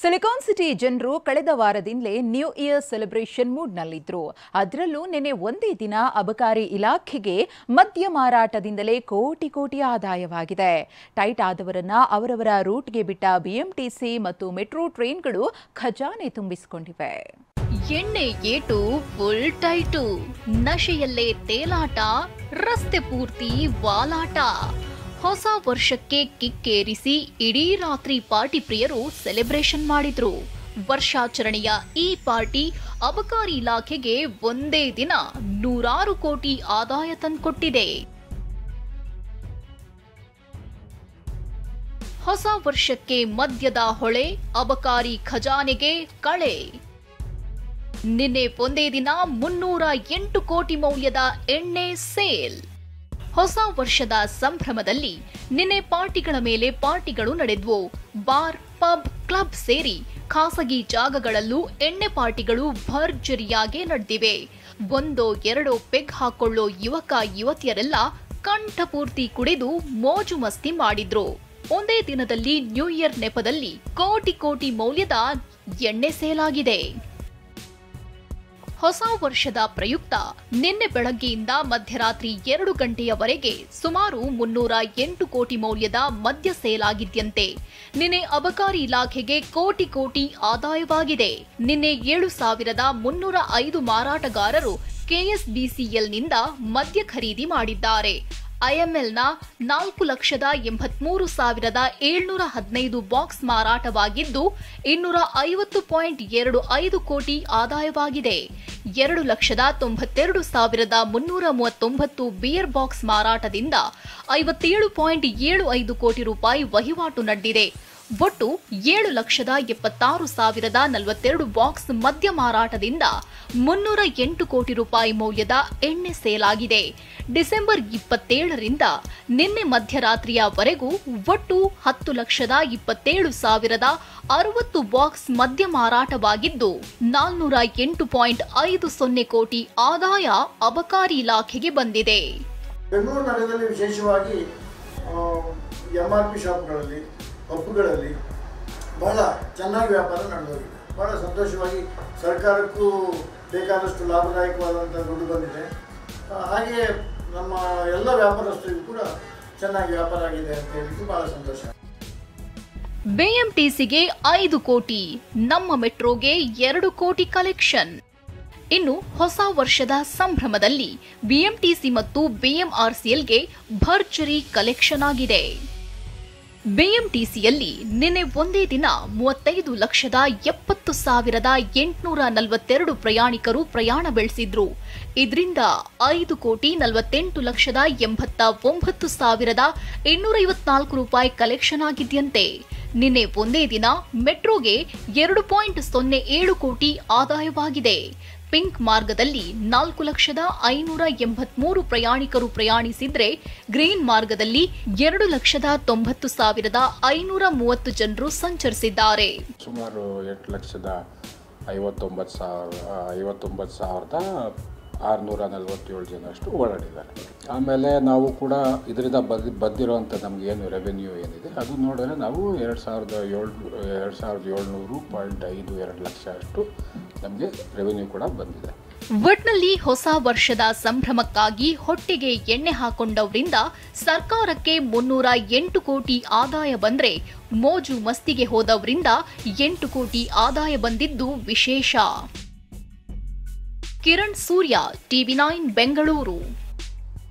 Silicon city ಜನರು ಕಳೆದ ವಾರದಿಂದಲೇ new year celebration ಮೂಡ್ನಲ್ಲಿದ್ರು. ಅದರಲ್ಲೂ ನಿನ್ನೆ ಒಂದೇ ದಿನ ಅಬಕಾರಿ ಇಲಾಖೆಗೆ ಮದ್ಯ ಮಾರಾಟದಿಂದಲೇ ಕೋಟಿ ಆದಾಯವಾಗಿದೆ. ಟೈಟ್ ಆದವರನ್ನ ಅವರವರ ರೂಟ್ಗೆ ಬಿಟ್ಟ ಬಿಎಂಟಿಸಿ ಮತ್ತು ಮೆಟ್ರೋ ಟ್ರೈನ್ಗಳು ಖಜಾನೆ ತುಂಬಿಸಿಕೊಂಡಿವೆ. ಎಣ್ಣೆ ಏಟು ಫುಲ್ ಟೈಟು, ನಶೆಯಲ್ಲೇ ತೇಲಾಟ, ರಸ್ತೆ ಪೂರ್ತಿ ವಾಲಾಟ. ಹೊಸ ವರ್ಷಕ್ಕೆ ಕಿಕ್ಕೇರಿಸಿ ಇಡೀ ರಾತ್ರಿ ಪಾರ್ಟಿ ಪ್ರಿಯರು ಸೆಲೆಬ್ರೇಷನ್ ಮಾಡಿದ್ರು. ವರ್ಷಾಚರಣೆಯ ಈ ಪಾರ್ಟಿ ಅಬಕಾರಿ ಇಲಾಖೆಗೆ ಒಂದೇ ದಿನ 100 ಕೋಟಿ ಆದಾಯ ತಂದುಕೊಟ್ಟಿದೆ. ಹೊಸ ವರ್ಷಕ್ಕೆ ಮದ್ಯದ ಹೊಳೆ, ಅಬಕಾರಿ ಖಜಾನೆಗೆ ಕಳೆ. ನಿನ್ನೆ ಒಂದೇ ದಿನ 308 ಕೋಟಿ ಮೌಲ್ಯದ ಎಣ್ಣೆ ಸೇಲ್. ಹೊಸ ವರ್ಷದ ಸಂಭ್ರಮದಲ್ಲಿ ನಿನ್ನೆ ಪಾರ್ಟಿಗಳ ಮೇಲೆ ಪಾರ್ಟಿಗಳು ನಡೆದ್ವು. ಬಾರ್, ಪಬ್, ಕ್ಲಬ್ ಸೇರಿ ಖಾಸಗಿ ಜಾಗಗಳಲ್ಲೂ ಎಣ್ಣೆ ಪಾರ್ಟಿಗಳು ಭರ್ಜರಿಯಾಗಿ ನಡೆದಿವೆ. ಒಂದೋ ಎರಡೋ ಪೆಗ್ ಹಾಕೊಳ್ಳೋ ಯುವಕ ಯುವತಿಯರೆಲ್ಲ ಕಂಠಪೂರ್ತಿ ಕುಡಿದು ಮೋಜು ಮಸ್ತಿ ಮಾಡಿದ್ರು. ಒಂದೇ ದಿನದಲ್ಲಿ ನ್ಯೂ ಇಯರ್ ನೆಪದಲ್ಲಿ ಕೋಟಿ ಮೌಲ್ಯದ ಎಣ್ಣೆ ಸೇಲ್ ಆಗಿದೆ. ಹೊಸ ವರ್ಷದ ಪ್ರಯುಕ್ತ ನಿನ್ನೆ ಬೆಳಗ್ಗೆಯಿಂದ ಮಧ್ಯರಾತ್ರಿ 2 ಗಂಟೆಯವರೆಗೆ ಸುಮಾರು 308 ಕೋಟಿ ಮೌಲ್ಯದ ಮದ್ಯ ಸೇಲ್ ಆಗಿದ್ಯಂತೆ. ನಿನ್ನೆ ಅಬಕಾರಿ ಇಲಾಖೆಗೆ ಕೋಟಿ ಆದಾಯವಾಗಿದೆ. ನಿನ್ನೆ 7,305 ಮಾರಾಟಗಾರರು ಕೆಎಸ್ಬಿಸಿಎಲ್ನಿಂದ ಮದ್ಯ ಖರೀದಿ ಮಾಡಿದ್ದಾರೆ. ಐಎಂಎಲ್ನ 4,83,715 ಬಾಕ್ಸ್ ಮಾರಾಟವಾಗಿದ್ದು 250.25 ಕೋಟಿ ಆದಾಯವಾಗಿದೆ. 2,92,339 ಬಿಯರ್ ಬಾಕ್ಸ್ ಮಾರಾಟದಿಂದ 57.75 ಕೋಟಿ ರೂಪಾಯಿ ವಹಿವಾಟು ನಡೆದಿದೆ. ಒಟ್ಟು 7,76,042 ಬಾಕ್ಸ್ ಮದ್ಯ ಮಾರಾಟದಿಂದ 308 ಕೋಟಿ ರೂಪಾಯಿ ಮೌಲ್ಯದ ಎಣ್ಣೆ ಸೇಲ್ ಆಗಿದೆ. ಡಿಸೆಂಬರ್ 27ರಿಂದ ನಿನ್ನೆ ಮಧ್ಯರಾತ್ರಿಯವರೆಗೂ ಒಟ್ಟು 10,27,060 ಬಾಕ್ಸ್ ಮದ್ಯ ಮಾರಾಟವಾಗಿದ್ದು 408.50 ಕೋಟಿ ಆದಾಯ ಅಬಕಾರಿ ಇಲಾಖೆಗೆ ಬಂದಿದೆ. ಬೆಂಗಳೂರು ನಗರದಲ್ಲಿ ವಿಶೇಷವಾಗಿ ಎಂಆರ್ಪಿ ಶಾಪ್ಗಳಲ್ಲಿ, ಹಬ್ಬಗಳಲ್ಲಿ ಬಹಳ ಚೆನ್ನಾಗಿ ವ್ಯಾಪಾರ ನಡೆದೋಗಿದೆ. ಬಹಳ ಸಂತೋಷವಾಗಿ ಸರ್ಕಾರಕ್ಕೂ ಬೇಕಾದಷ್ಟು ಲಾಭದಾಯಕವಾದಂಥ ದುಡ್ಡು ಬಂದಿದೆ. ಹಾಗೆಯೇ ನಮ್ಮ ಎಲ್ಲ ವ್ಯಾಪಾರಸ್ಥರಿಗೂ ಕೂಡ ಚೆನ್ನಾಗಿ ವ್ಯಾಪಾರ ಆಗಿದೆ ಅಂತ ಹೇಳಿದ್ದು ಬಹಳ ಸಂತೋಷ. ಬಿಎಂಟಿಸಿಗೆ 5 ಕೋಟಿ, ನಮ್ಮ ಮೆಟ್ರೋಗೆ 2 ಕೋಟಿ ಕಲೆಕ್ಷನ್. ಇನ್ನು ಹೊಸ ವರ್ಷದ ಸಂಭ್ರಮದಲ್ಲಿ ಬಿಎಂಟಿಸಿ ಮತ್ತು ಬಿಎಂಆರ್ಸಿಎಲ್ಗೆ ಭರ್ಜರಿ ಕಲೆಕ್ಷನ್ ಆಗಿದೆ. ಬಿಎಂಟಿಸಿಯಲ್ಲಿ ನಿನ್ನೆ ಒಂದೇ ದಿನ 35,70,842 ಪ್ರಯಾಣಿಕರು ಪ್ರಯಾಣ ಬೆಳೆಸಿದ್ರು. ಇದರಿಂದ 5,48,89,254 ರೂಪಾಯಿ ಕಲೆಕ್ಷನ್ ಆಗಿದ್ಯಂತೆ. ನಿನ್ನೆ ಒಂದೇ ದಿನ ಮೆಟ್ರೋಗೆ 2.07 ಕೋಟಿ ಆದಾಯವಾಗಿದೆ. ಪಿಂಕ್ ಮಾರ್ಗದಲ್ಲಿ 4,583,000 ಪ್ರಯಾಣಿಕರು ಪ್ರಯಾಣಿಸಿದ್ರೆ ಗ್ರೀನ್ ಮಾರ್ಗದಲ್ಲಿ 2,90,530 ಜನರು ಸಂಚರಿಸಿದ್ದಾರೆ. ಸುಮಾರು 8,59,647 ಜನರಷ್ಟು ಓಡಾಡಿದ್ದಾರೆ. ಆಮೇಲೆ ನಾವು ಕೂಡ ಇದರಿಂದ ಬಂದಿರುವಂಥ ನಮ್ಗೆ ಏನು ರೆವೆನ್ಯೂ ಏನಿದೆ ಅದು ನೋಡಿದ್ರೆ ನಾವು 2,700.52 ಲಕ್ಷ ಅಷ್ಟು ನಮಗೆ ರೆವೆನ್ಯೂ ಕೂಡ ಬಂದಿದೆ. ಒಟ್ನಲ್ಲಿ ಹೊಸ ವರ್ಷದ ಸಂಭ್ರಮಕ್ಕಾಗಿ ಹೊಟ್ಟೆಗೆ ಎಣ್ಣೆ ಹಾಕೊಂಡವರಿಂದ ಸರ್ಕಾರಕ್ಕೆ 308 ಕೋಟಿ ಆದಾಯ ಬಂದ್ರೆ ಮೋಜು ಮಸ್ತಿಗೆ ಹೋದವರಿಂದ 8 ಕೋಟಿ ಆದಾಯ ಬಂದಿದ್ದು ವಿಶೇಷ. ಕಿರಣ್ ಸೂರ್ಯ, TV9 ಬೆಂಗಳೂರು.